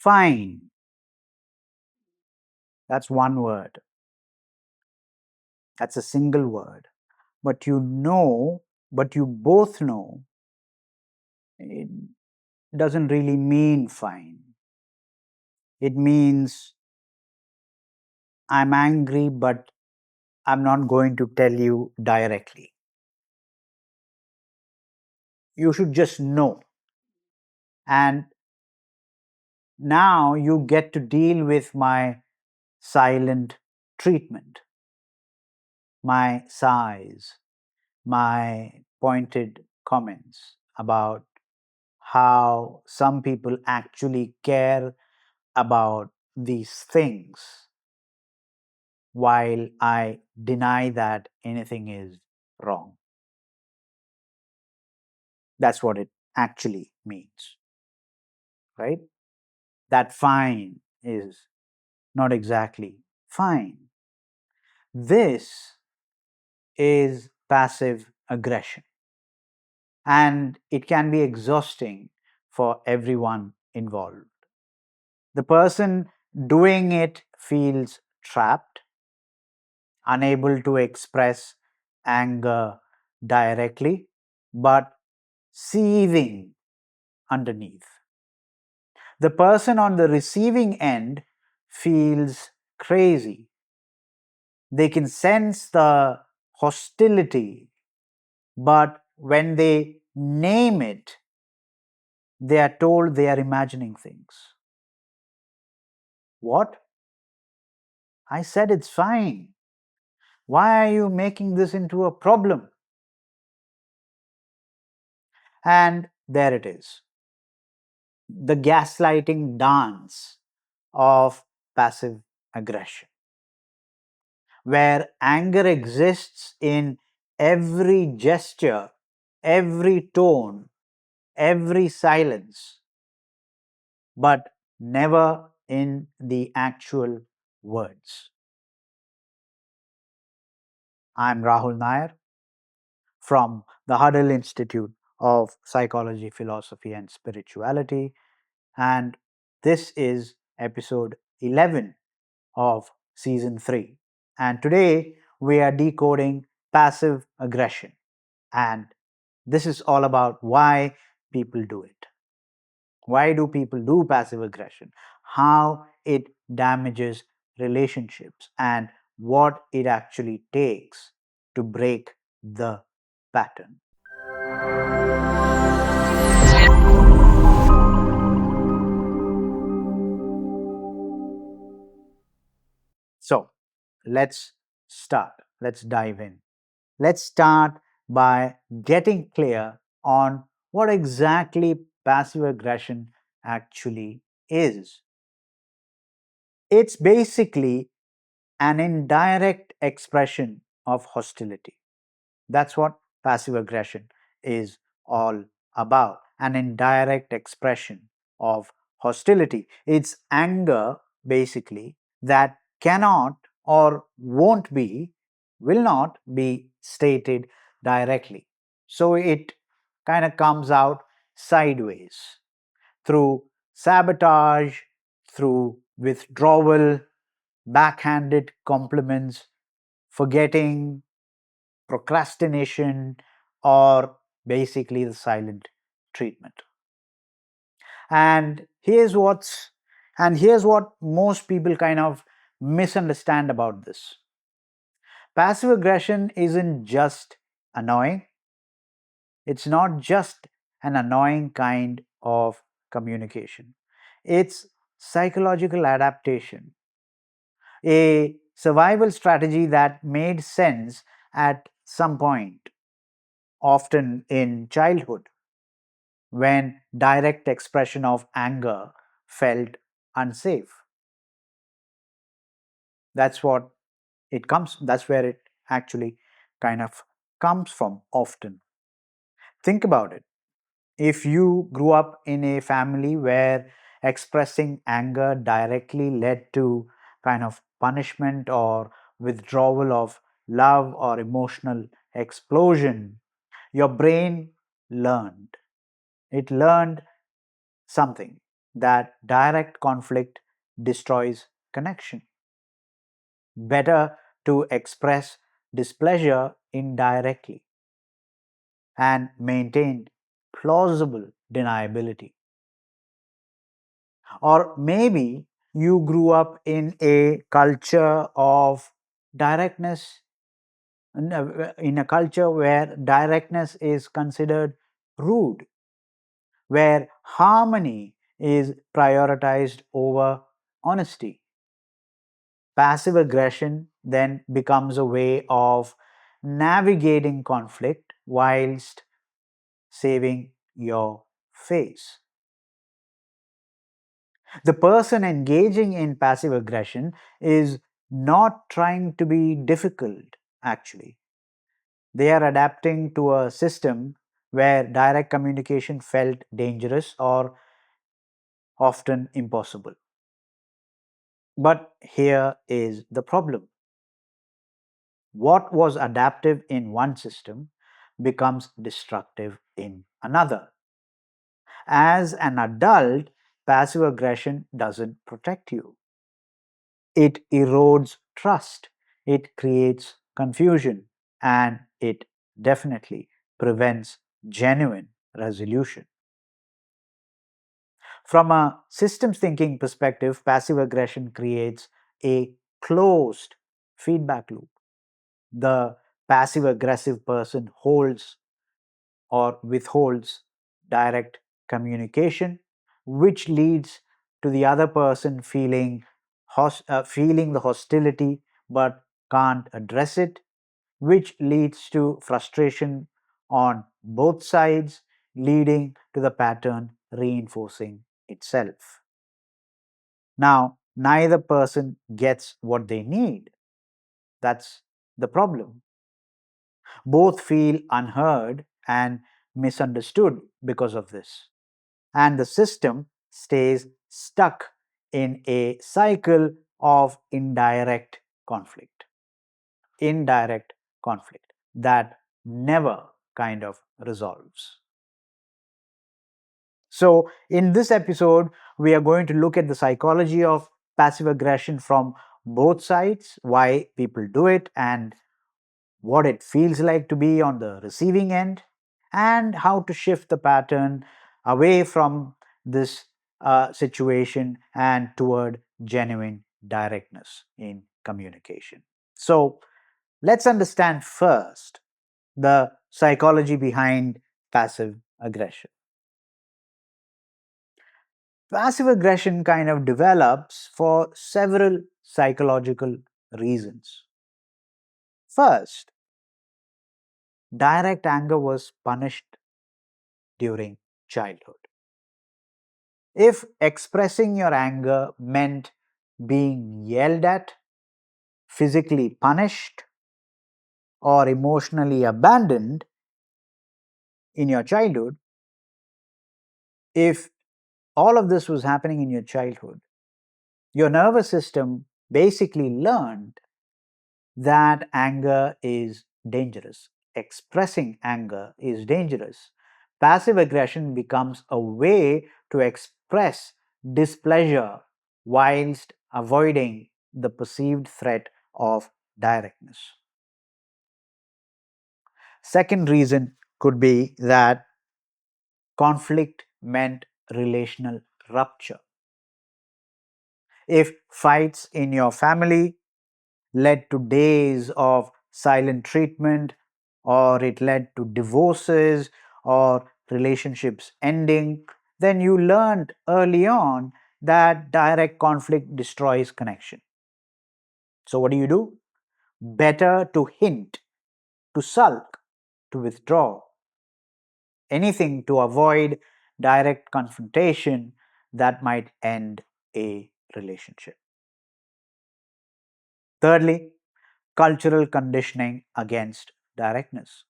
Fine. That's one word. That's a single word. But but you both know it doesn't really mean fine. It means I'm angry, but I'm not going to tell you directly. You should just know. And now you get to deal with my silent treatment, my sighs, my pointed comments about how some people actually care about these things while I deny that anything is wrong. That's what it actually means, right? That fine is not exactly fine. This is passive aggression, and it can be exhausting for everyone involved. The person doing it feels trapped, unable to express anger directly, but seething underneath. The person on the receiving end feels crazy. They can sense the hostility, but when they name it, they are told they are imagining things. What? I said it's fine. Why are you making this into a problem? And there it is, the gaslighting dance of passive aggression, where anger exists in every gesture, every tone, every silence, but never in the actual words. I'm Rahul Nair from the Huddle Institute of Psychology, Philosophy, and Spirituality, and this is episode 11 of season 3. And today we are decoding passive aggression. And this is all about why people do it. Why do people do passive aggression? How it damages relationships and what it actually takes to break the pattern. So let's start. Let's dive in. Let's start by getting clear on what exactly passive aggression actually is. It's basically an indirect expression of hostility. That's what passive aggression is all about, an indirect expression of hostility. It's anger, basically, that cannot or won't be, will not be stated directly. So it kind of comes out sideways through sabotage, through withdrawal, backhanded compliments, forgetting, procrastination, or basically the silent treatment. And here's what most people kind of misunderstand about this. Passive aggression isn't just annoying. It's not just an annoying kind of communication. It's psychological adaptation, a survival strategy that made sense at some point, often in childhood, when direct expression of anger felt unsafe. That's what that's where it actually kind of comes from often. Think about it. If you grew up in a family where expressing anger directly led to kind of punishment or withdrawal of love or emotional explosion, your brain learned. It learned something. that direct conflict destroys connection. Better to express displeasure indirectly and maintain plausible deniability. Or maybe you grew up in a culture of directness, in a culture where directness is considered rude, where harmony is prioritized over honesty. Passive aggression then becomes a way of navigating conflict whilst saving your face. The person engaging in passive aggression is not trying to be difficult, actually. They are adapting to a system where direct communication felt dangerous or often impossible. But here is the problem: what was adaptive in one system becomes destructive in another. As an adult, passive aggression doesn't protect you. It erodes trust, it creates confusion, and it definitely prevents genuine resolution. From a systems thinking perspective, passive aggression creates a closed feedback loop. The passive aggressive person holds or withholds direct communication, which leads to the other person feeling the hostility but can't address it, which leads to frustration on both sides, leading to the pattern reinforcing itself. Now, neither person gets what they need. That's the problem. Both feel unheard and misunderstood because of this. And the system stays stuck in a cycle of indirect conflict that never kind of resolves. So, in this episode, we are going to look at the psychology of passive aggression from both sides, why people do it, and what it feels like to be on the receiving end, and how to shift the pattern away from this situation and toward genuine directness in communication. So, let's understand first the psychology behind passive aggression. Passive aggression kind of develops for several psychological reasons. First, direct anger was punished during childhood. If expressing your anger meant being yelled at, physically punished, or emotionally abandoned in your childhood, if all of this was happening in your childhood, your nervous system basically learned that anger is dangerous. Expressing anger is dangerous. Passive aggression becomes a way to express displeasure whilst avoiding the perceived threat of directness. Second reason could be that conflict meant relational rupture. If fights in your family led to days of silent treatment, or it led to divorces or relationships ending, then you learned early on that direct conflict destroys connection. So, what do? Better to hint, to sulk, to withdraw, anything to avoid direct confrontation that might end a relationship. Thirdly, cultural conditioning against directness.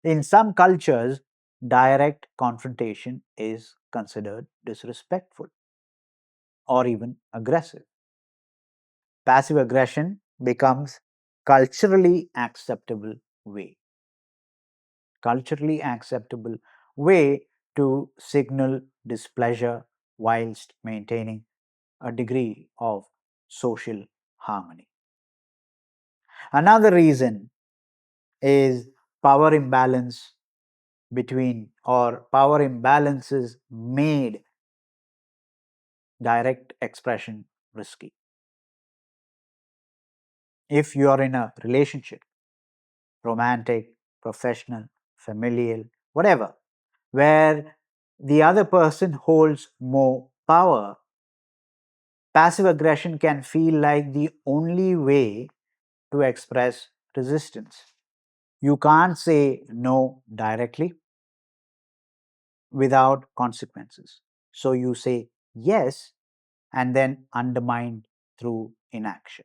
In some cultures, direct confrontation is considered disrespectful or even aggressive. Passive aggression becomes culturally acceptable way. Culturally acceptable way to signal displeasure whilst maintaining a degree of social harmony. Another reason is power imbalance between or power imbalances made direct expression risky. If you are in a relationship, romantic, professional, familial, whatever, where the other person holds more power, passive aggression can feel like the only way to express resistance. You can't say no directly without consequences. So you say yes and then undermine through inaction.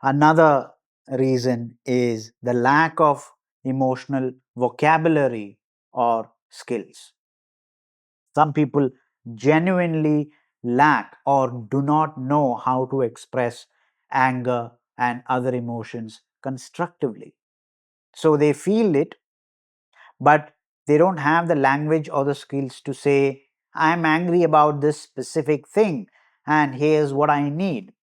Another reason is the lack of emotional vocabulary or skills. Some people genuinely lack or do not know how to express anger and other emotions constructively. So they feel it, but they don't have the language or the skills to say, I'm angry about this specific thing and here's what I need.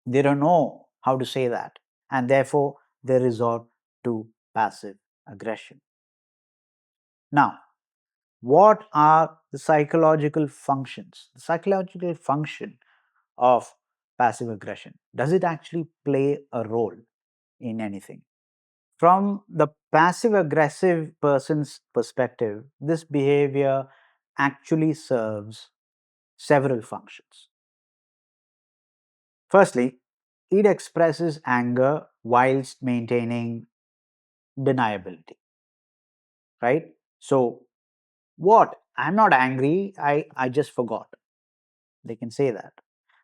They don't know how to say that, and therefore they resort to passive aggression. Now, what are the psychological functions? The psychological function of passive aggression. Does it actually play a role in anything? From the passive aggressive person's perspective, this behavior actually serves several functions. Firstly, it expresses anger whilst maintaining deniability, right? So, what? I'm not angry, I just forgot. They can say that.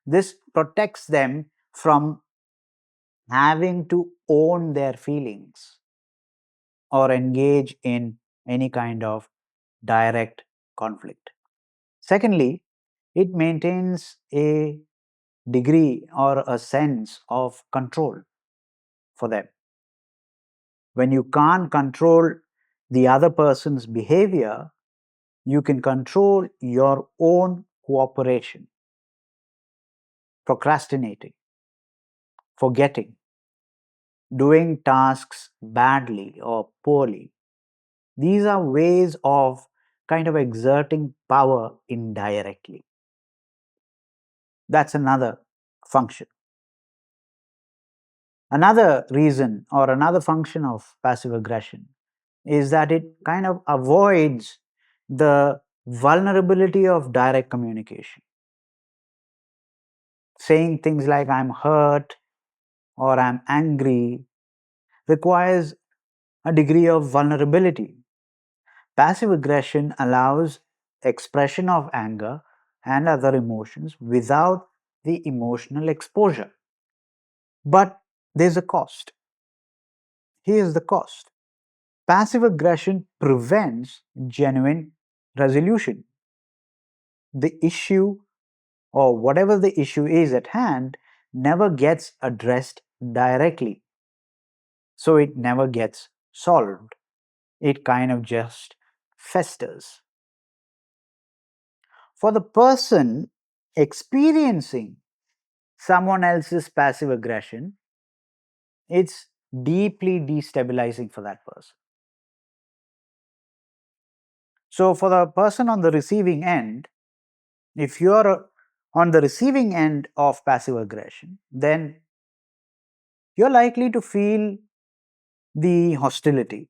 This protects them from having to own their feelings or engage in any kind of direct conflict. Secondly, it maintains a degree or a sense of control for them. When you can't control the other person's behavior, you can control your own cooperation, procrastinating, forgetting, doing tasks badly or poorly. These are ways of kind of exerting power indirectly. That's another function. Another reason or another function of passive aggression is that it kind of avoids the vulnerability of direct communication. Saying things like I'm hurt or I'm angry requires a degree of vulnerability. Passive aggression allows expression of anger and other emotions without the emotional exposure. But there's a cost. Here's the cost. Passive aggression prevents genuine resolution. The issue or whatever the issue is at hand never gets addressed directly. So it never gets solved. It kind of just festers. For the person experiencing someone else's passive aggression, it's deeply destabilizing for that person. So, for the person on the receiving end, if you're on the receiving end of passive aggression, then you're likely to feel the hostility.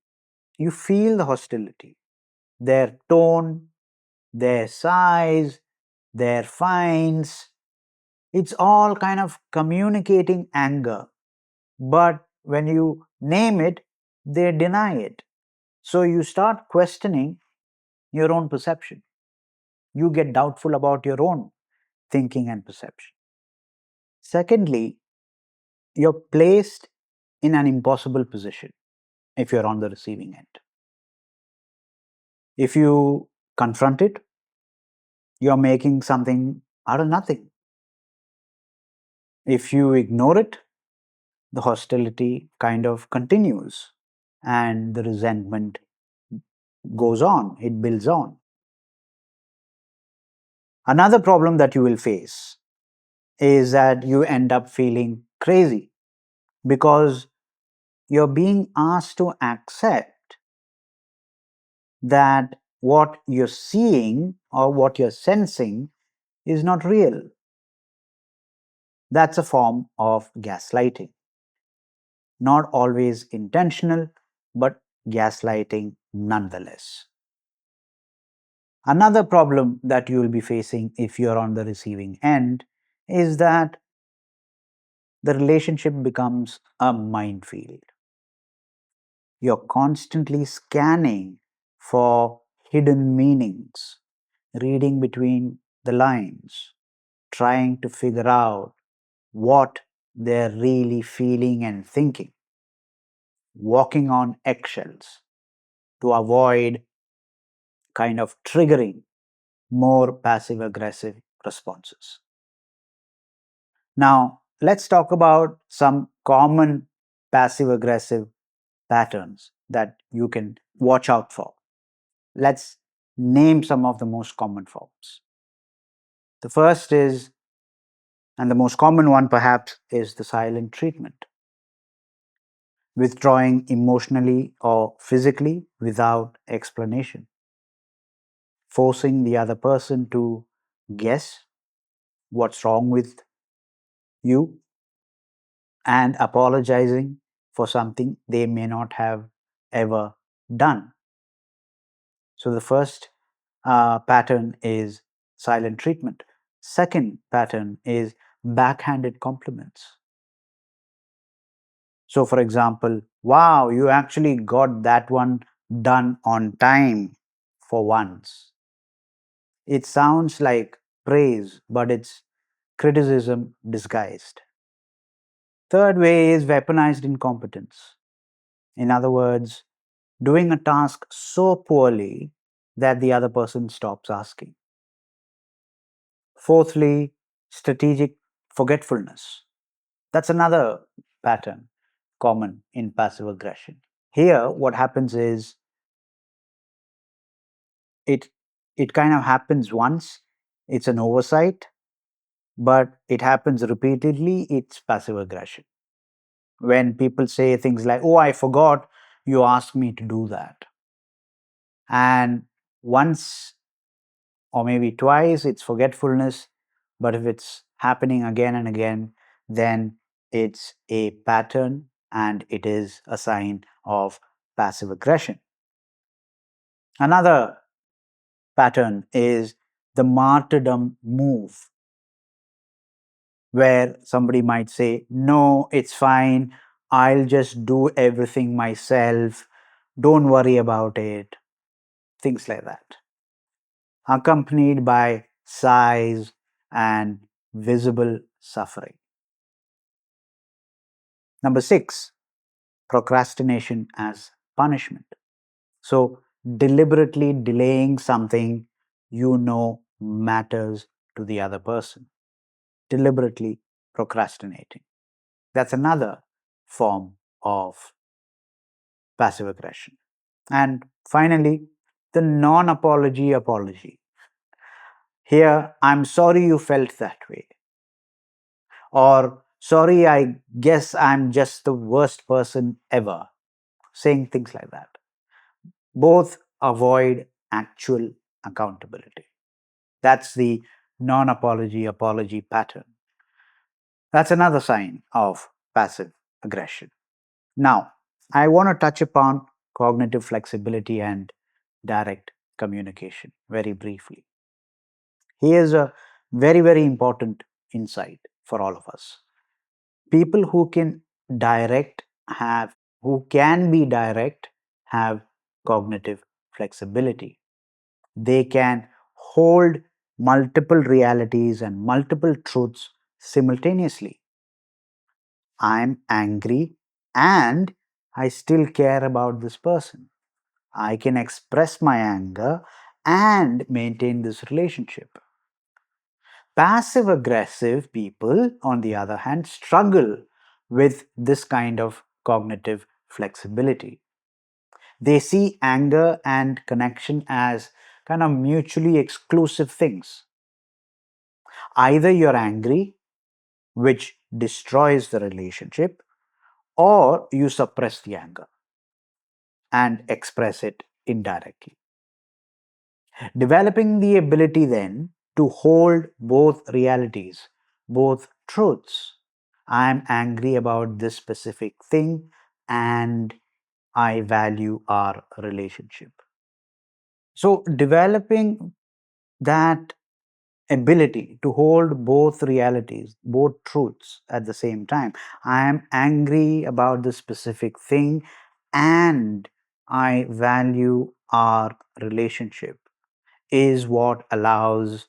You feel the hostility, their tone, their size, their fines. It's all kind of communicating anger. But when you name it, they deny it. So you start questioning your own perception. You get doubtful about your own thinking and perception. Secondly, you're placed in an impossible position if you're on the receiving end. If you confront it, you're making something out of nothing. If you ignore it, the hostility kind of continues and the resentment goes on, it builds on. Another problem that you will face is that you end up feeling crazy because you're being asked to accept that what you're seeing or what you're sensing is not real. That's a form of gaslighting. Not always intentional, but gaslighting nonetheless. Another problem that you will be facing if you're on the receiving end is that the relationship becomes a minefield. You're constantly scanning for hidden meanings, reading between the lines, trying to figure out what they're really feeling and thinking, walking on eggshells to avoid kind of triggering more passive aggressive responses. Now, let's talk about some common passive aggressive patterns that you can watch out for. Let's name some of the most common forms. The first is, and the most common one perhaps, is the silent treatment, withdrawing emotionally or physically without explanation, forcing the other person to guess what's wrong with you and apologizing for something they may not have ever done. So the first pattern is silent treatment. Second pattern is backhanded compliments. So, for example, wow, you actually got that one done on time for once. It sounds like praise, but it's criticism disguised. Third way is weaponized incompetence. In other words, doing a task so poorly that the other person stops asking. Fourthly, strategic forgetfulness. That's another pattern common in passive aggression. Here, what happens is it it kind of happens once, it's an oversight, but it happens repeatedly, it's passive aggression. When people say things like, "Oh, I forgot you asked me to do that." And once or maybe twice, it's forgetfulness. But if it's happening again and again, then it's a pattern and it is a sign of passive aggression. Another pattern is the martyrdom move, where somebody might say, "No, it's fine. I'll just do everything myself. Don't worry about it." Things like that, accompanied by sighs and visible suffering. Number six, procrastination as punishment. So, deliberately delaying something you know matters to the other person, deliberately procrastinating. That's another form of passive aggression. And finally, the non apology apology. Here, I'm sorry you felt that way. Or, sorry, I guess I'm just the worst person ever. Saying things like that. Both avoid actual accountability. That's the non apology apology pattern. That's another sign of passive aggression. Now, I want to touch upon cognitive flexibility and direct communication very briefly. Here's a very, very important insight for all of us. People who can direct have, who can be direct, have cognitive flexibility. They can hold multiple realities and multiple truths simultaneously. I'm angry and I still care about this person. I can express my anger and maintain this relationship. Passive aggressive people, on the other hand, struggle with this kind of cognitive flexibility. They see anger and connection as kind of mutually exclusive things. Either you're angry, which destroys the relationship, or you suppress the anger and express it indirectly. Developing the ability then to hold both realities, both truths. I'm angry about this specific thing and I value our relationship. So, developing that ability to hold both realities, both truths at the same time. I am angry about this specific thing and I value our relationship is what allows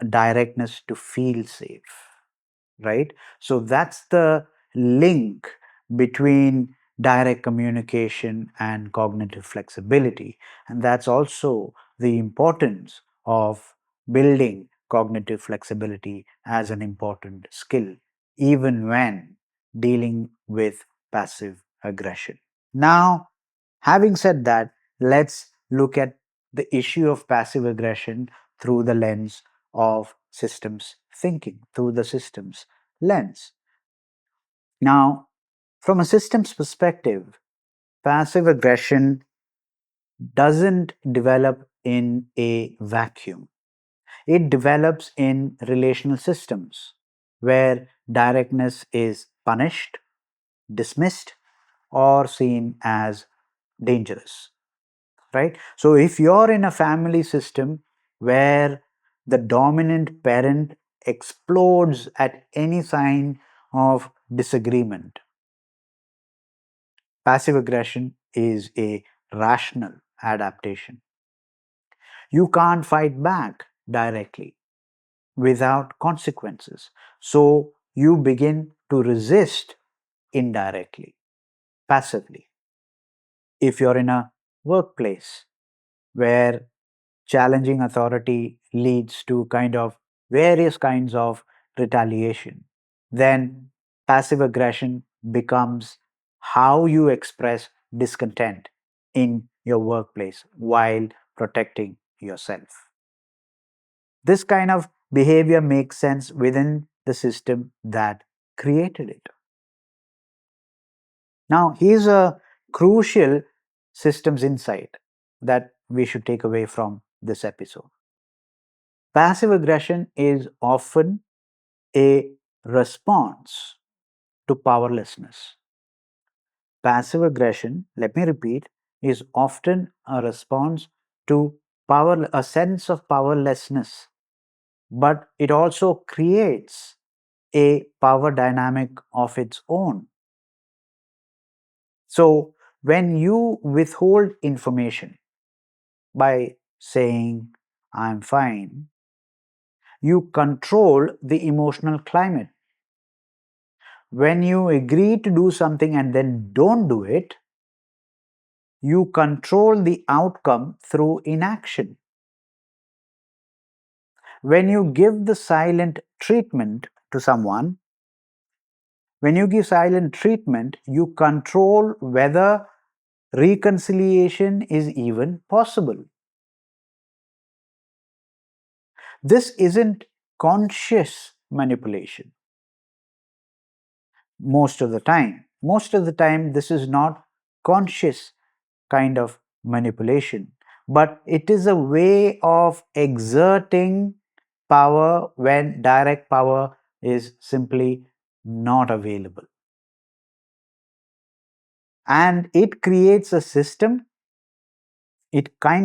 directness to feel safe, right? So that's the link between direct communication and cognitive flexibility. And that's also the importance of building cognitive flexibility as an important skill, even when dealing with passive aggression. Now, having said that, let's look at the issue of passive aggression through the lens of systems thinking, through the systems lens. Now, from a systems perspective, passive aggression doesn't develop in a vacuum. It develops in relational systems where directness is punished, dismissed, or seen as dangerous, right? So, if you're in a family system where the dominant parent explodes at any sign of disagreement, passive aggression is a rational adaptation. You can't fight back directly without consequences. So, you begin to resist indirectly, passively. If you're in a workplace where challenging authority leads to various kinds of retaliation, then passive aggression becomes how you express discontent in your workplace while protecting yourself. This kind of behavior makes sense within the system that created it. Now, here's a crucial systems insight that we should take away from this episode. Passive aggression is often a response to powerlessness. Passive aggression, let me repeat, is often a response to a sense of powerlessness, but it also creates a power dynamic of its own. So, when you withhold information by saying, I'm fine, you control the emotional climate. When you agree to do something and then don't do it, you control the outcome through inaction. When you give the silent treatment to someone, when you give silent treatment, you control whether reconciliation is even possible. This isn't conscious manipulation most of the time. Most of the time, this is not conscious kind of manipulation, but it is a way of exerting power when direct power is simply not available. And it kind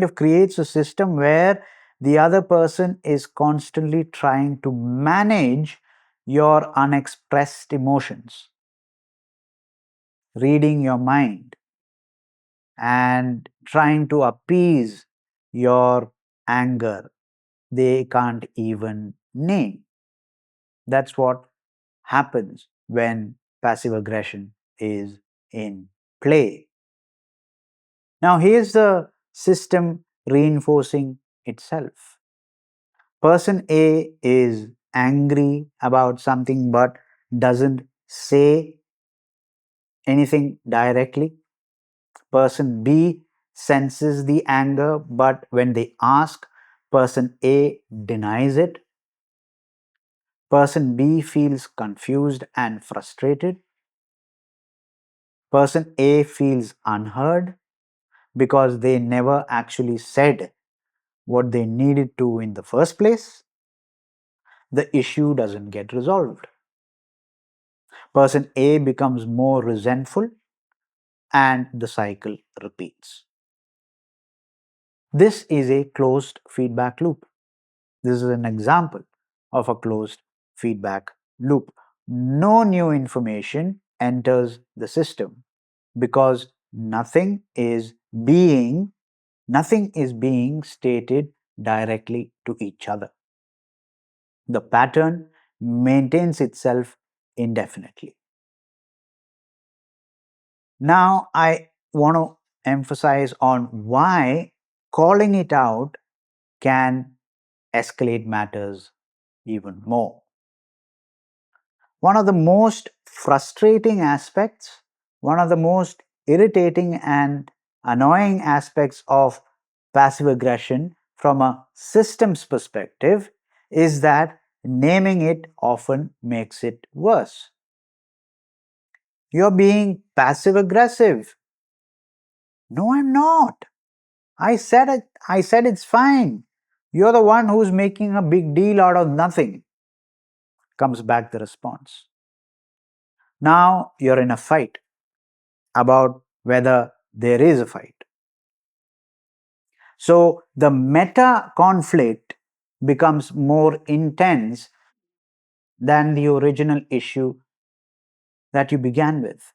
of creates a system where the other person is constantly trying to manage your unexpressed emotions, reading your mind, and trying to appease your anger they can't even name. That's what happens when passive aggression is in play. Now, here's the system reinforcing itself. Person A is angry about something but doesn't say anything directly. Person B senses the anger, but when they ask, person A denies it. Person B feels confused and frustrated. Person A feels unheard because they never actually said what they needed to in the first place. The issue doesn't get resolved. Person A becomes more resentful and the cycle repeats. This is a closed feedback loop. This is an example of a closed feedback loop. No new information enters the system because nothing is being stated directly to each other. The pattern maintains itself indefinitely. Now I want to emphasize on why calling it out can escalate matters even more. One of the most frustrating aspects, one of the most irritating and annoying aspects of passive aggression from a systems perspective is that naming it often makes it worse. You're being passive aggressive. No, I'm not. I said it's fine. You're the one who's making a big deal out of nothing, comes back the response. Now you're in a fight about whether there is a fight. So the meta conflict becomes more intense than the original issue that you began with.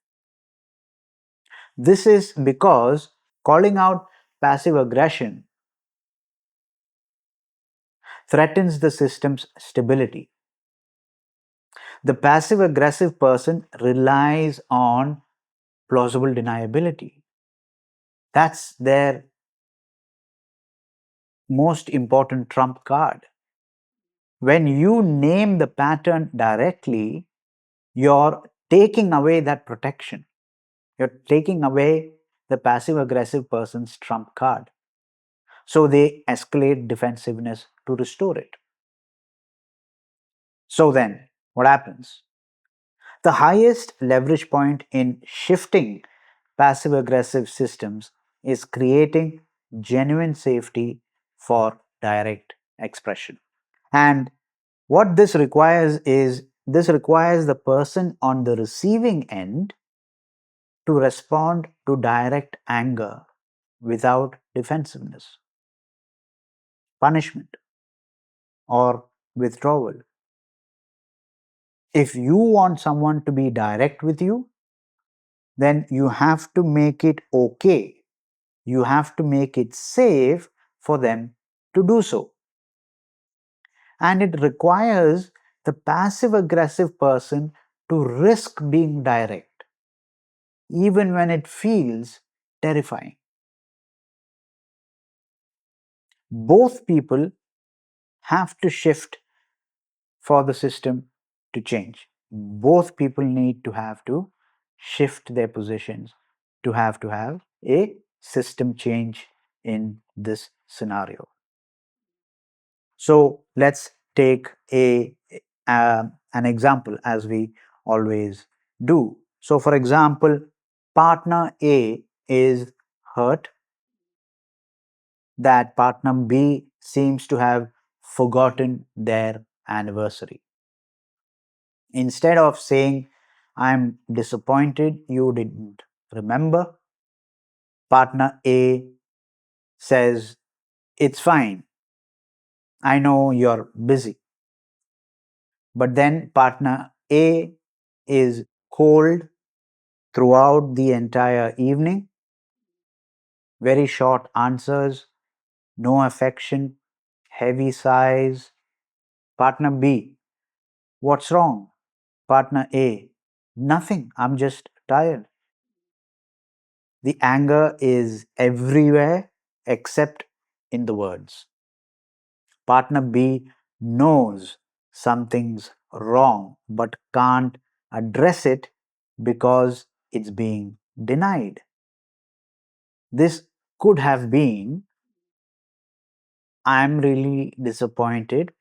This is because calling out passive aggression threatens the system's stability. The passive aggressive person relies on plausible deniability. That's their most important trump card. When you name the pattern directly, you're taking away that protection. You're taking away the passive aggressive person's trump card. So they escalate defensiveness to restore it. So then, what happens? The highest leverage point in shifting passive aggressive systems is creating genuine safety for direct expression. And what this requires the person on the receiving end to respond to direct anger without defensiveness, punishment, or withdrawal. If you want someone to be direct with you, then you have to make it okay. You have to make it safe for them to do so. And it requires the passive aggressive person to risk being direct, even when it feels terrifying. Both people have to shift for the system to change. Both people need to have to shift their positions to have a system change in this scenario. So let's take an example as we always do. So for example, partner A is hurt that partner B seems to have forgotten their anniversary. Instead of saying, I'm disappointed you didn't remember, partner A says, it's fine. I know you're busy. But then partner A is cold throughout the entire evening, very short answers, no affection, heavy sighs. Partner B, what's wrong? Partner A, nothing, I'm just tired. The anger is everywhere except in the words. Partner B knows something's wrong but can't address it because it's being denied. This could have been, I'm really disappointed.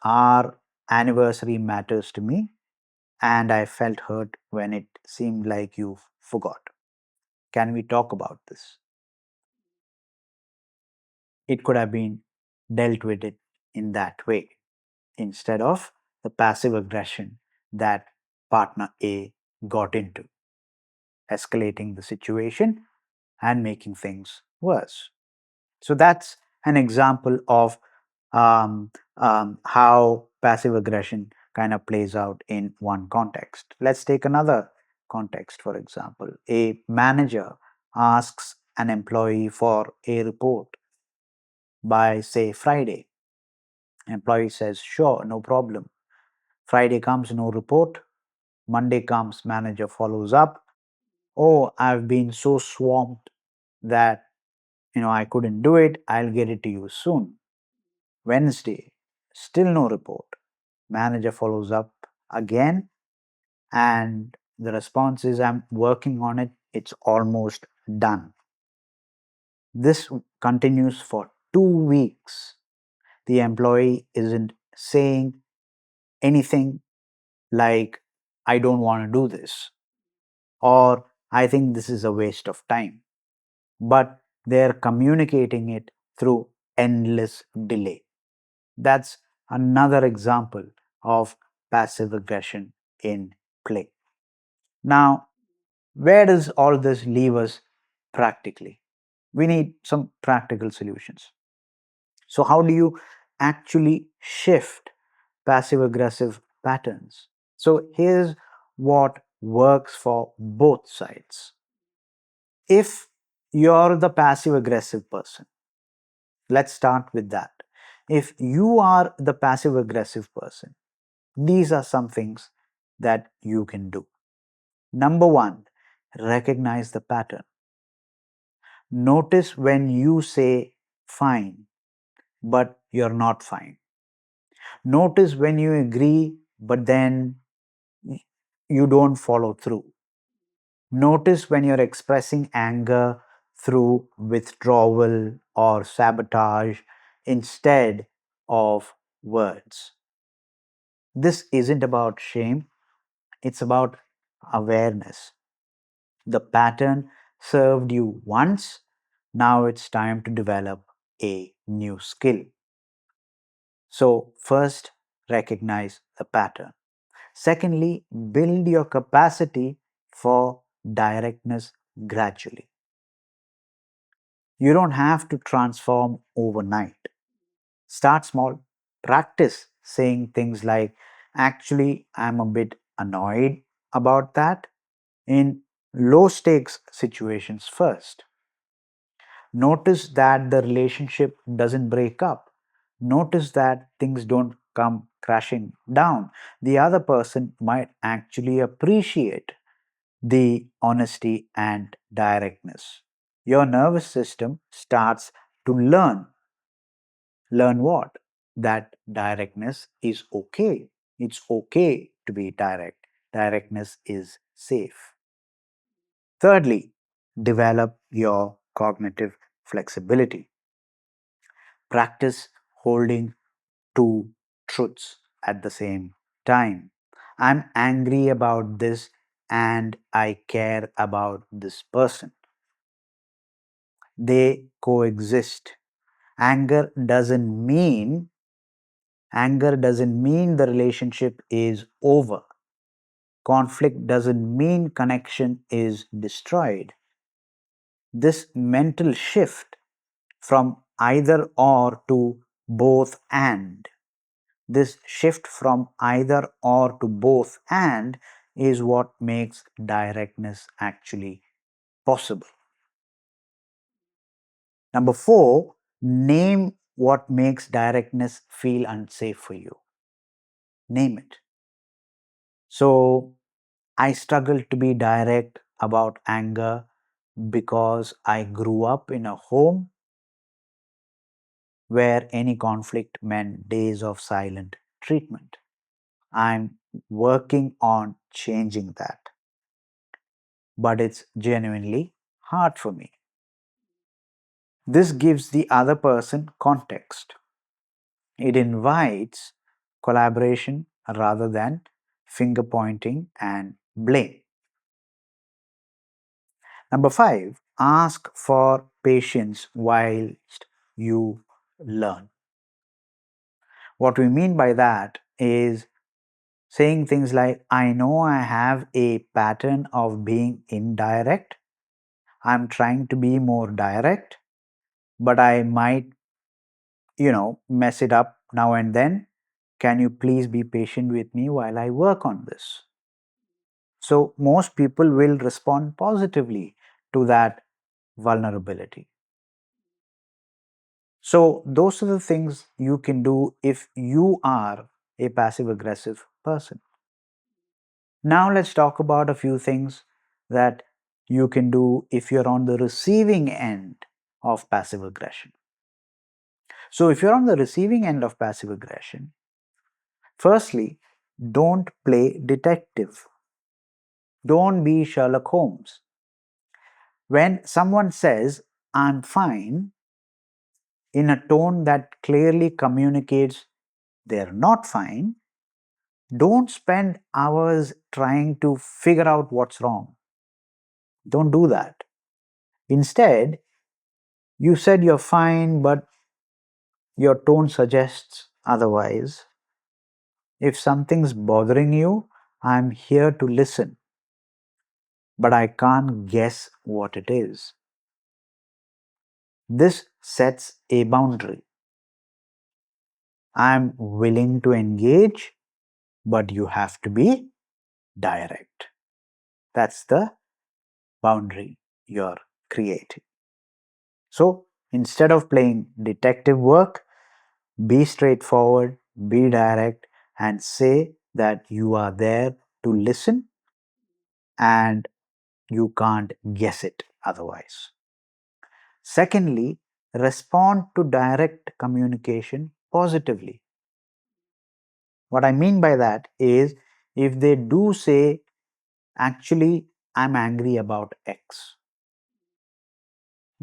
Our anniversary matters to me, and I felt hurt when it seemed like you forgot. Can we talk about this? It could have been dealt with it in that way instead of the passive aggression that partner A got into, escalating the situation and making things worse. So that's an example of how passive aggression kind of plays out in one context. Let's take another context, for example. A manager asks an employee for a report by, say, Friday. Employee says, sure, no problem. Friday comes, no report. Monday comes, manager follows up. Oh, I've been so swamped that I couldn't do it. I'll get it to you soon. Wednesday, still no report. Manager follows up again, and the response is, I'm working on it. It's almost done. This continues for 2 weeks. The employee isn't saying anything like, I don't want to do this, or I think this is a waste of time, but they're communicating it through endless delay. That's another example of passive aggression in play. Now, where does all this leave us practically? We need some practical solutions. So, how do you actually shift passive aggressive patterns? So, here's what works for both sides. If you're the passive aggressive person, let's start with that. If you are the passive aggressive person, these are some things that you can do. Number one, recognize the pattern. Notice when you say fine, but you're not fine. Notice when you agree, but then you don't follow through. Notice when you're expressing anger through withdrawal or sabotage instead of words. This isn't about shame, it's about awareness. The pattern served you once, now it's time to develop a new skill. So, first, recognize the pattern. Secondly, build your capacity for directness gradually. You don't have to transform overnight. Start small. Practice saying things like, actually, I'm a bit annoyed about that, in low stakes situations first. Notice that the relationship doesn't break up. Notice that things don't come crashing down. The other person might actually appreciate the honesty and directness. Your nervous system starts to learn. Learn what? That directness is okay. It's okay to be direct. Directness is safe. Thirdly, develop your cognitive flexibility. Practice holding two truths at the same time. I'm angry about this and I care about this person. They coexist. Anger doesn't mean the relationship is over. Conflict doesn't mean connection is destroyed. This mental shift from either or to both and. This shift from either or to both and is what makes directness actually possible. Number four, name what makes directness feel unsafe for you. Name it. So, I struggle to be direct about anger because I grew up in a home where any conflict meant days of silent treatment. I'm working on changing that, but it's genuinely hard for me. This gives the other person context. It invites collaboration rather than finger pointing and blame. Number 5, ask for patience whilst you learn. What we mean by that is saying things like, I know I have a pattern of being indirect. I'm trying to be more direct, but I might, mess it up now and then. Can you please be patient with me while I work on this? So, most people will respond positively to that vulnerability. So, those are the things you can do if you are a passive aggressive person. Now, let's talk about a few things that you can do if you're on the receiving end of passive aggression. So, if you're on the receiving end of passive aggression, firstly, don't play detective. Don't be Sherlock Holmes. When someone says, I'm fine, in a tone that clearly communicates they're not fine, don't spend hours trying to figure out what's wrong. Don't do that. Instead, you said you're fine, but your tone suggests otherwise. If something's bothering you, I'm here to listen, but I can't guess what it is. This sets a boundary. I'm willing to engage, but you have to be direct. That's the boundary you're creating. So instead of playing detective work, be straightforward, be direct, and say that you are there to listen and you can't guess it otherwise. Secondly, respond to direct communication positively. What I mean by that is if they do say, actually, I'm angry about X,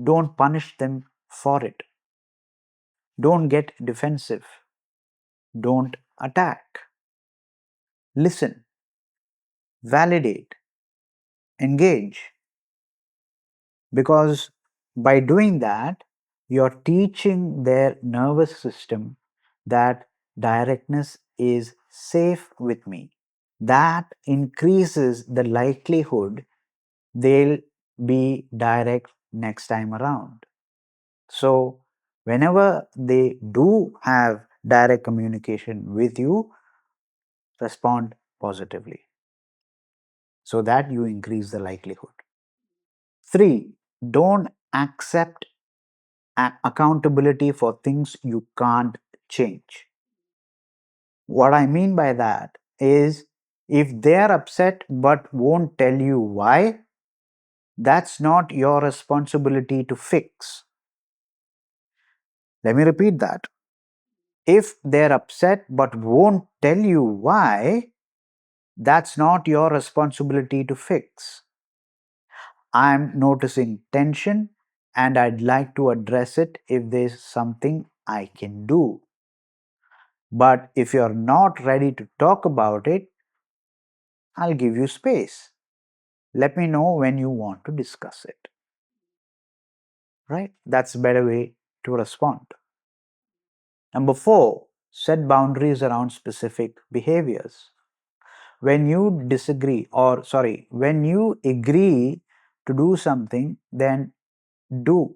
don't punish them for it. Don't get defensive. Don't attack. Listen, validate, engage. Because by doing that, you're teaching their nervous system that directness is safe with me. That increases the likelihood they'll be direct next time around. So, whenever they do have direct communication with you, respond positively so that you increase the likelihood. 3, don't accept accountability for things you can't change. What I mean by that is if they're upset but won't tell you why, that's not your responsibility to fix. Let me repeat that. If they're upset but won't tell you why, that's not your responsibility to fix. I'm noticing tension and I'd like to address it if there's something I can do. But if you're not ready to talk about it, I'll give you space. Let me know when you want to discuss it. Right? That's a better way to respond. Number 4, set boundaries around specific behaviors. When you when you agree to do something, then do,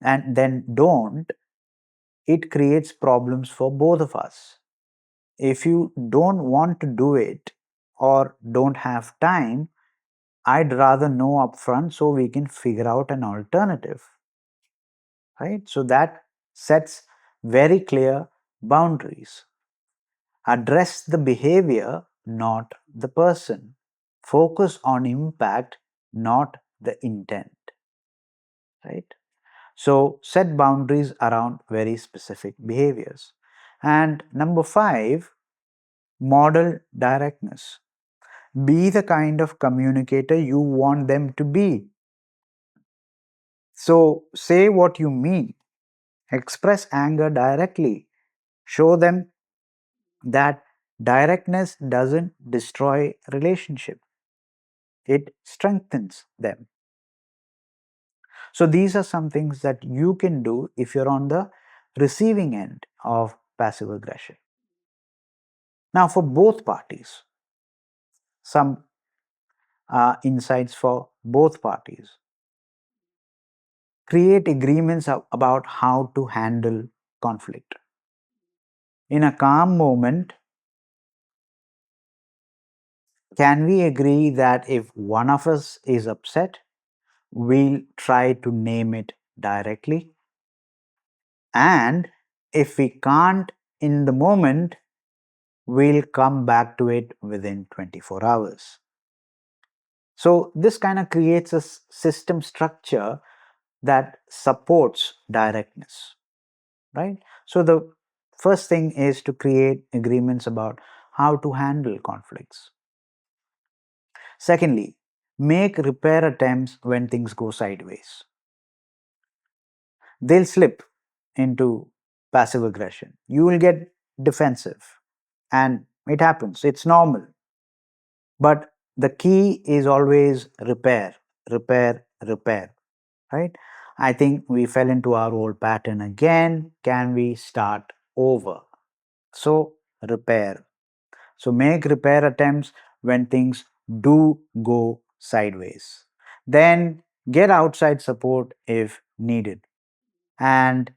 and then don't, it creates problems for both of us. If you don't want to do it or don't have time, I'd rather know upfront so we can figure out an alternative. Right? So that sets very clear boundaries. Address the behavior, not the person. Focus on impact, not the intent. Right? So set boundaries around very specific behaviors. And number 5, model directness. Be the kind of communicator you want them to be. So say what you mean. Express anger directly. Show them that directness doesn't destroy relationship, it strengthens them. So these are some things that you can do if you're on the receiving end of passive aggression. Now, for both parties, some insights for both parties. Create agreements about how to handle conflict. In a calm moment, can we agree that if one of us is upset, we'll try to name it directly? And if we can't in the moment, we'll come back to it within 24 hours. So, this kind of creates a system structure that supports directness, right? So, the first thing is to create agreements about how to handle conflicts. Secondly, make repair attempts when things go sideways. They'll slip into passive aggression. You will get defensive, and it happens, it's normal. But the key is always repair, repair, repair, right? I think we fell into our old pattern again. Can we start over? So, repair. So, make repair attempts when things do go sideways. Then get outside support if needed. And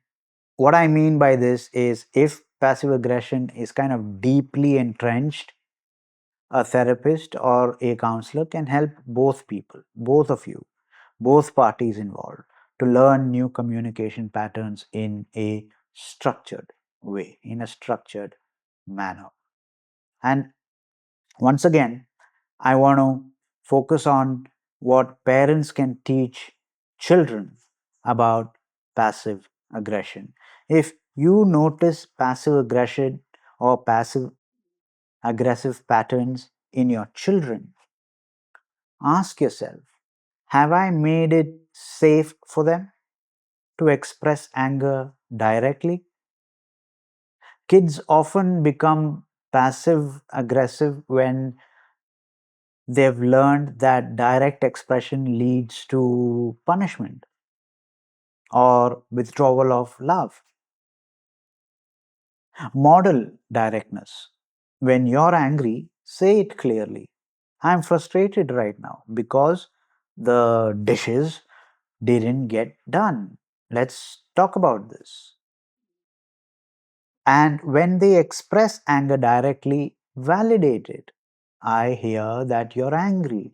what I mean by this is if passive aggression is kind of deeply entrenched, a therapist or a counselor can help both people, both of you, both parties involved to learn new communication patterns in a structured way, in a structured manner. And once again, I want to focus on what parents can teach children about passive aggression. If you notice passive aggression or passive aggressive patterns in your children, ask yourself, have I made it safe for them to express anger directly? Kids often become passive aggressive when they've learned that direct expression leads to punishment or withdrawal of love. Model directness. When you're angry, say it clearly. I'm frustrated right now because the dishes didn't get done. Let's talk about this. And when they express anger directly, validate it. I hear that you're angry.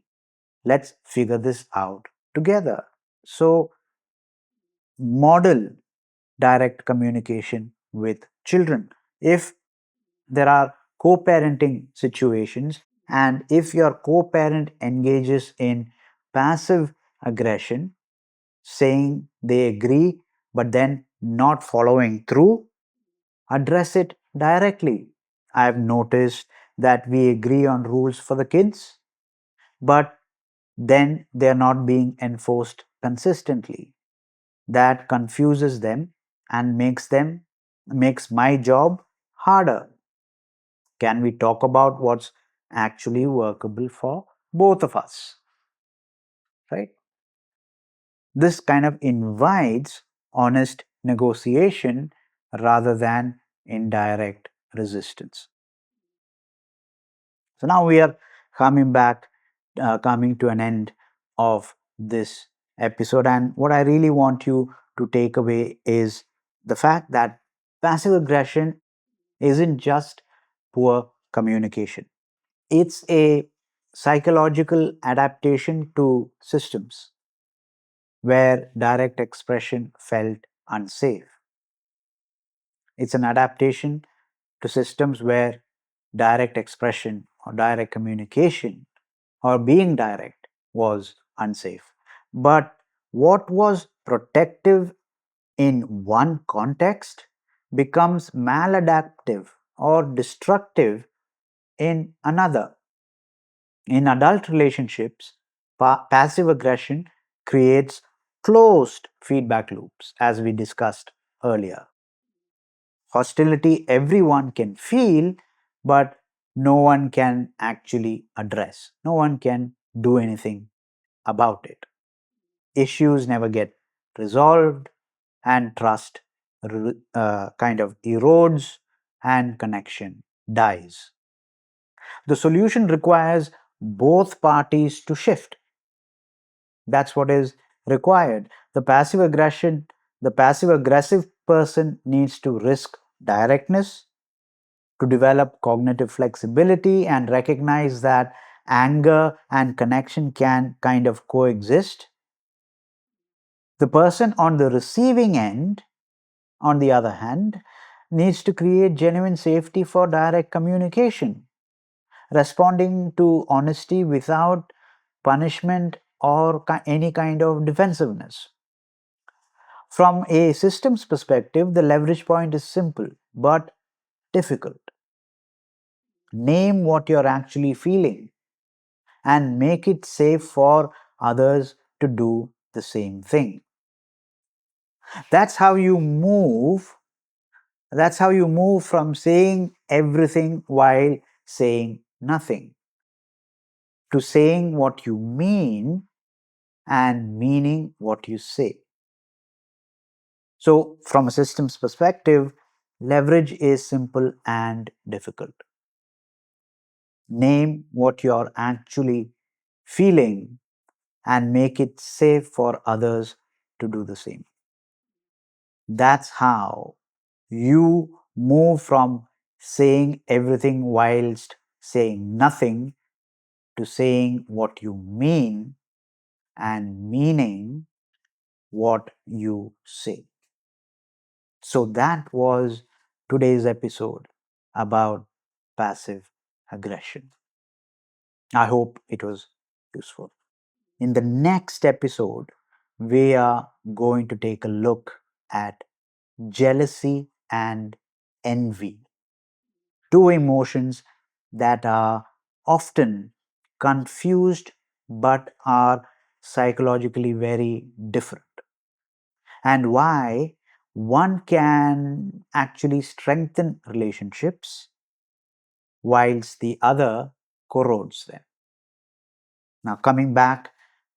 Let's figure this out together. So, model direct communication with children. If there are co parenting situations, and if your co parent engages in passive aggression, saying they agree but then not following through, address it directly. I've noticed that we agree on rules for the kids, but then they're not being enforced consistently. That confuses them and makes my job harder. Can we talk about what's actually workable for both of us? Right? This kind of invites honest negotiation rather than indirect resistance. So now we are coming to an end of this episode. And what I really want you to take away is the fact that passive aggression isn't just poor communication, it's a psychological adaptation to systems where direct expression felt unsafe. It's an adaptation to systems where direct expression or direct communication or being direct was unsafe. But what was protective in one context becomes maladaptive or destructive in another. In adult relationships, passive aggression creates closed feedback loops, as we discussed earlier. Hostility everyone can feel, but no one can actually address. No one can do anything about it. Issues never get resolved, and trust kind of erodes, and connection dies. The solution requires both parties to shift. That's what is required. The passive aggressive person needs to risk directness, to develop cognitive flexibility and recognize that anger and connection can kind of coexist. The person on the receiving end, on the other hand, needs to create genuine safety for direct communication, responding to honesty without punishment or any kind of defensiveness. From a systems perspective, the leverage point is simple but difficult. Name what you're actually feeling and make it safe for others to do the same thing. That's how you move. That's how you move from saying everything while saying nothing to saying what you mean and meaning what you say. So, from a systems perspective, leverage is simple and difficult. Name what you're actually feeling and make it safe for others to do the same. That's how you move from saying everything whilst saying nothing to saying what you mean and meaning what you say. So that was today's episode about passive aggression. I hope it was useful. In the next episode, we are going to take a look at jealousy and envy, two emotions that are often confused but are psychologically very different, and why one can actually strengthen relationships whilst the other corrodes them. Now, coming back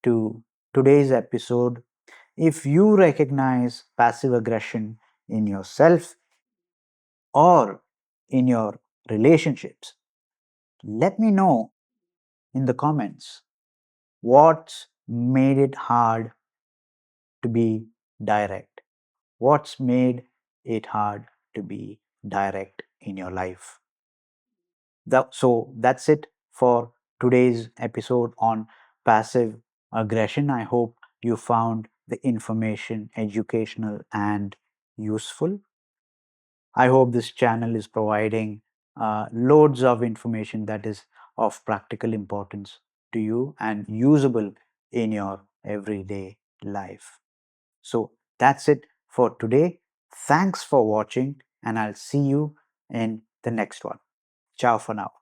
to today's episode, if you recognize passive aggression in yourself or in your relationships, let me know in the comments what's made it hard to be direct. What's made it hard to be direct in your life? So that's it for today's episode on passive aggression. I hope you found the information educational and useful. I hope this channel is providing loads of information that is of practical importance to you and usable in your everyday life. So that's it for today. Thanks for watching, and I'll see you in the next one. Ciao for now.